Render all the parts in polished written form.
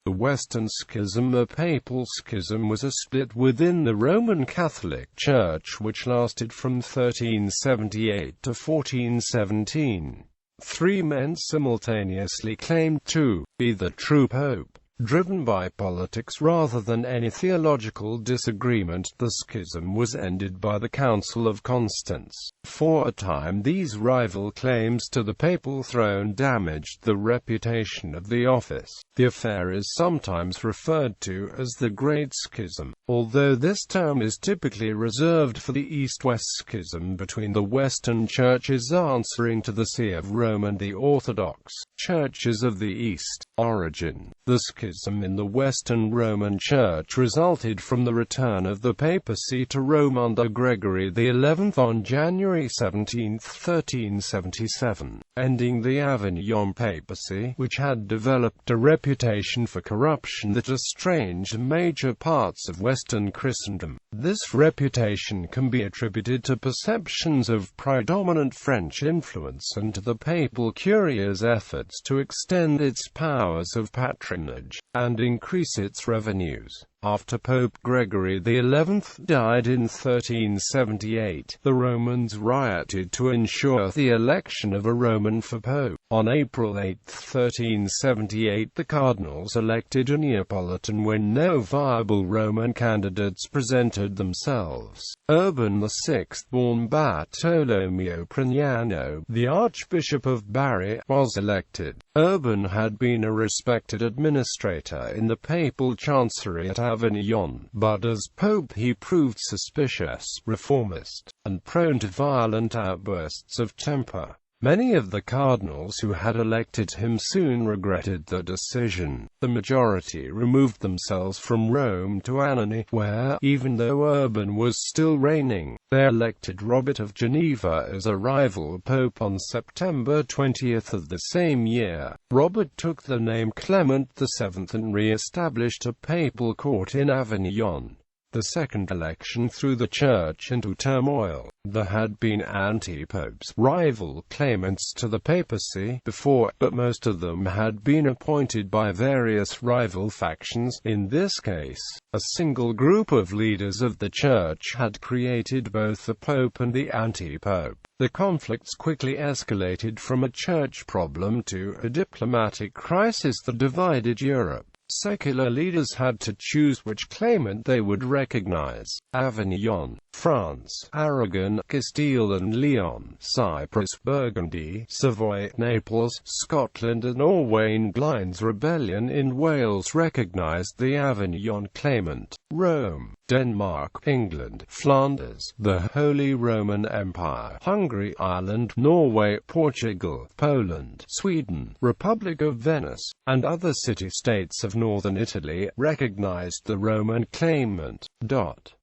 The Western Schism, a Papal Schism, was a split within the Roman Catholic Church which lasted from 1378 to 1417. Three men simultaneously claimed to be the true pope. Driven by politics rather than any theological disagreement, the schism was ended by the Council of Constance. For a time these rival claims to the papal throne damaged the reputation of the office. The affair is sometimes referred to as the Great Schism, although this term is typically reserved for the East-West Schism between the Western churches answering to the See of Rome and the Orthodox churches of the East. Origin: the schism in the Western Roman Church resulted from the return of the papacy to Rome under Gregory XI on January 17, 1377, ending the Avignon papacy, which had developed a reputation for corruption that estranged major parts of Western Christendom. This reputation can be attributed to perceptions of predominant French influence and to the papal curia's efforts to extend its powers of patronage and increase its revenues. After Pope Gregory XI died in 1378, the Romans rioted to ensure the election of a Roman for pope. On April 8, 1378, the cardinals elected a Neapolitan when no viable Roman candidates presented themselves. Urban VI, born Bartolomeo Prignano, the Archbishop of Bari, was elected. Urban had been a respected administrator in the papal chancery at Avignon, but as pope he proved suspicious, reformist, and prone to violent outbursts of temper. Many of the cardinals who had elected him soon regretted the decision. The majority removed themselves from Rome to Annony, where, even though Urban was still reigning, they elected Robert of Geneva as a rival pope on September 20 of the same year. Robert took the name Clement VII and re-established a papal court in Avignon. The second election threw the church into turmoil. There had been anti-popes, rival claimants to the papacy, before, but most of them had been appointed by various rival factions. In this case, a single group of leaders of the church had created both the pope and the anti-pope. The conflicts quickly escalated from a church problem to a diplomatic crisis that divided Europe. Secular leaders had to choose which claimant they would recognize. Avignon, France, Aragon, Castile and Leon, Cyprus, Burgundy, Savoy, Naples, Scotland and Norway. Glyn's rebellion in Wales recognized the Avignon claimant. Rome, Denmark, England, Flanders, the Holy Roman Empire, Hungary, Ireland, Norway, Portugal, Poland, Sweden, Republic of Venice, and other city-states of northern Italy recognized the Roman claimant.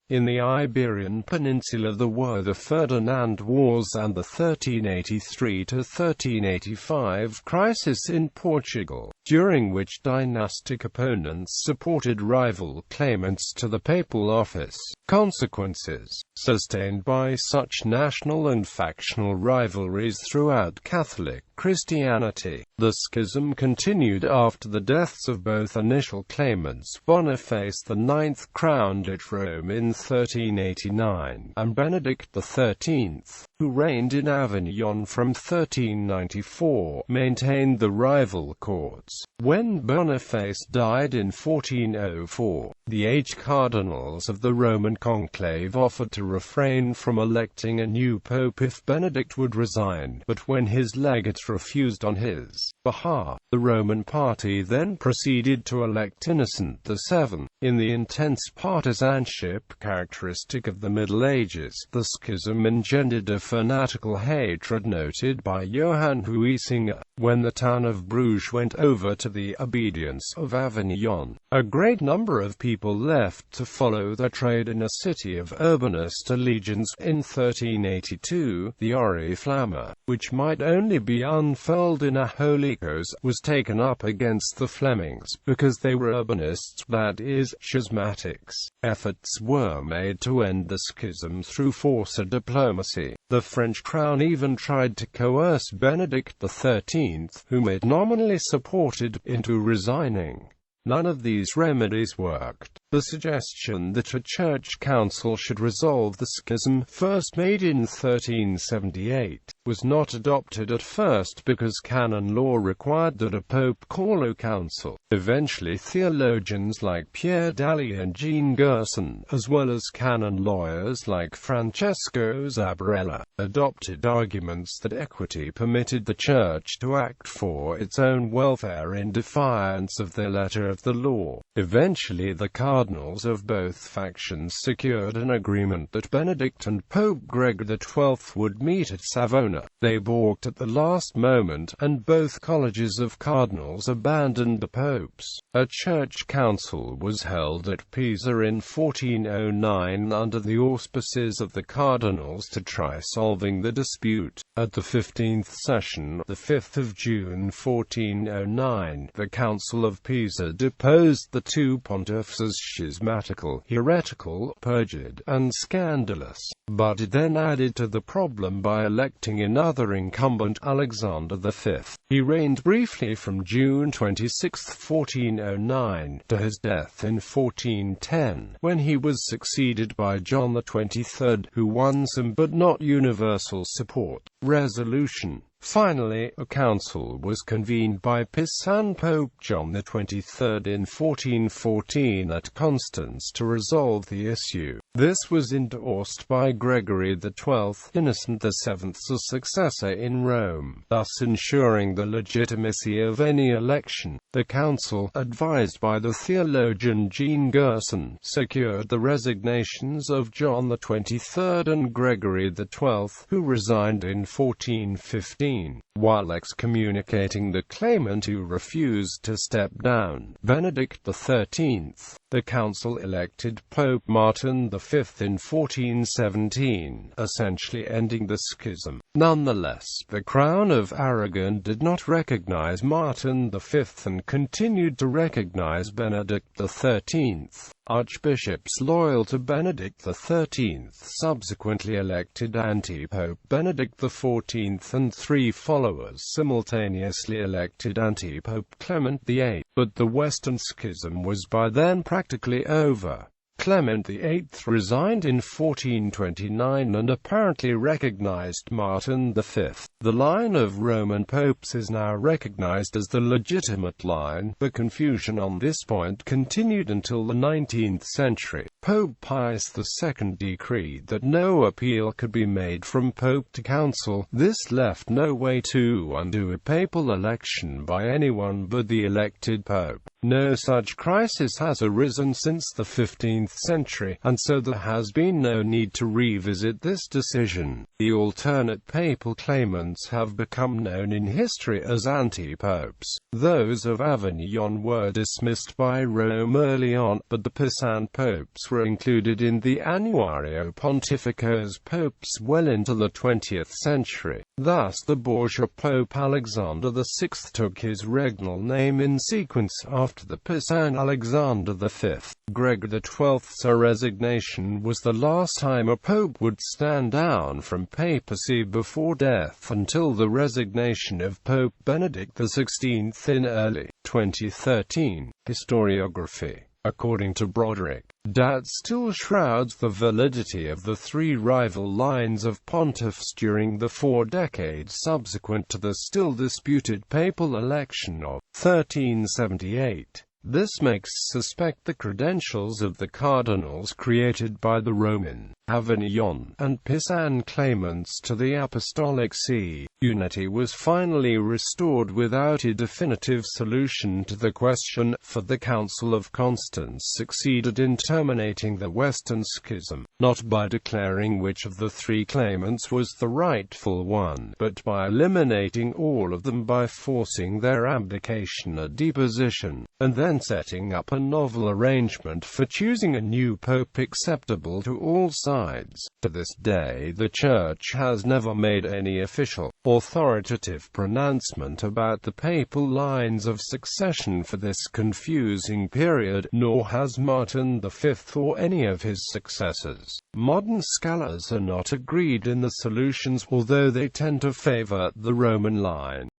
In the Iberian Peninsula there were the Ferdinand Wars and the 1383–1385 crisis in Portugal, during which dynastic opponents supported rival claimants to the papal office. Consequences: sustained by such national and factional rivalries throughout Catholic Christianity, the schism continued after the deaths of both initial claimants. Boniface IX, crowned at Rome in 1389, and Benedict XIII, who reigned in Avignon from 1394, maintained the rival courts. When Boniface died in 1404, the 8 cardinals of the Roman conclave offered to refrain from electing a new pope if Benedict would resign, but when his legates refused on his behalf, the Roman party then proceeded to elect Innocent VII. In the intense partisanship characteristic of the Middle Ages, the schism engendered a fanatical hatred noted by Johann Huissinger. When the town of Bruges went over to the obedience of Avignon, a great number of people left to follow their trade in a city of Urbanist allegiance. In 1382, the Oriflamme, which might only be unfurled in a holy cause, was taken up against the Flemings, because they were Urbanists, that is, schismatics. Efforts were made to end the schism through force or diplomacy. The French crown even tried to coerce Benedict XIII, whom it nominally supported, into resigning. None of these remedies worked. The suggestion that a church council should resolve the schism, first made in 1378, was not adopted at first because canon law required that a pope call a council. Eventually theologians like Pierre Daly and Jean Gerson, as well as canon lawyers like Francesco Zabarella, adopted arguments that equity permitted the church to act for its own welfare in defiance of the letter of the law. Eventually the cardinals of both factions secured an agreement that Benedict and Pope Gregory XII would meet at Savona. They balked at the last moment, and both colleges of cardinals abandoned the popes. A church council was held at Pisa in 1409 under the auspices of the cardinals to try solving the dispute. At the 15th session, the 5th of June 1409, the Council of Pisa deposed the two pontiffs as schismatical, heretical, perjured, and scandalous. But it then added to the problem by electing another incumbent, Alexander V. He reigned briefly from June 26, 1409, to his death in 1410, when he was succeeded by John XXIII, who won some but not universal support. Resolution. Finally, a council was convened by Pisan Pope John XXIII in 1414 at Constance to resolve the issue. This was endorsed by Gregory XII, Innocent VII's successor in Rome, thus ensuring the legitimacy of any election. The council, advised by the theologian Jean Gerson, secured the resignations of John XXIII and Gregory XII, who resigned in 1415. While excommunicating the claimant who refused to step down, Benedict XIII, the council elected Pope Martin V in 1417, essentially ending the schism. Nonetheless, the Crown of Aragon did not recognize Martin V and continued to recognize Benedict XIII. Archbishops loyal to Benedict XIII subsequently elected anti-pope Benedict XIV, and three followers simultaneously elected anti-pope Clement VIII. But the Western Schism was by then practically over. Clement VIII resigned in 1429 and apparently recognized Martin V. The line of Roman popes is now recognized as the legitimate line. The confusion on this point continued until the 19th century. Pope Pius II decreed that no appeal could be made from pope to council. This left no way to undo a papal election by anyone but the elected pope. No such crisis has arisen since the 15th century, and so there has been no need to revisit this decision. The alternate papal claimants have become known in history as anti-popes. Those of Avignon were dismissed by Rome early on, but the Pisan popes were included in the Annuario Pontifico as popes well into the 20th century. Thus the Borgia Pope Alexander VI took his regnal name in sequence after the Pisan Alexander V. Gregory XII's resignation was the last time a pope would stand down from papacy before death until the resignation of Pope Benedict XVI in early 2013. Historiography. According to Broderick, that still shrouds the validity of the three rival lines of pontiffs during the 4 decades subsequent to the still disputed papal election of 1378. This makes suspect the credentials of the cardinals created by the Roman, Avignon, and Pisan claimants to the Apostolic See. Unity was finally restored without a definitive solution to the question, for the Council of Constance succeeded in terminating the Western Schism, not by declaring which of the three claimants was the rightful one, but by eliminating all of them by forcing their abdication or deposition, and then setting up a novel arrangement for choosing a new pope acceptable to all sides. To this day the Church has never made any official, authoritative pronouncement about the papal lines of succession for this confusing period, nor has Martin V or any of his successors. Modern scholars are not agreed in the solutions, although they tend to favor the Roman line.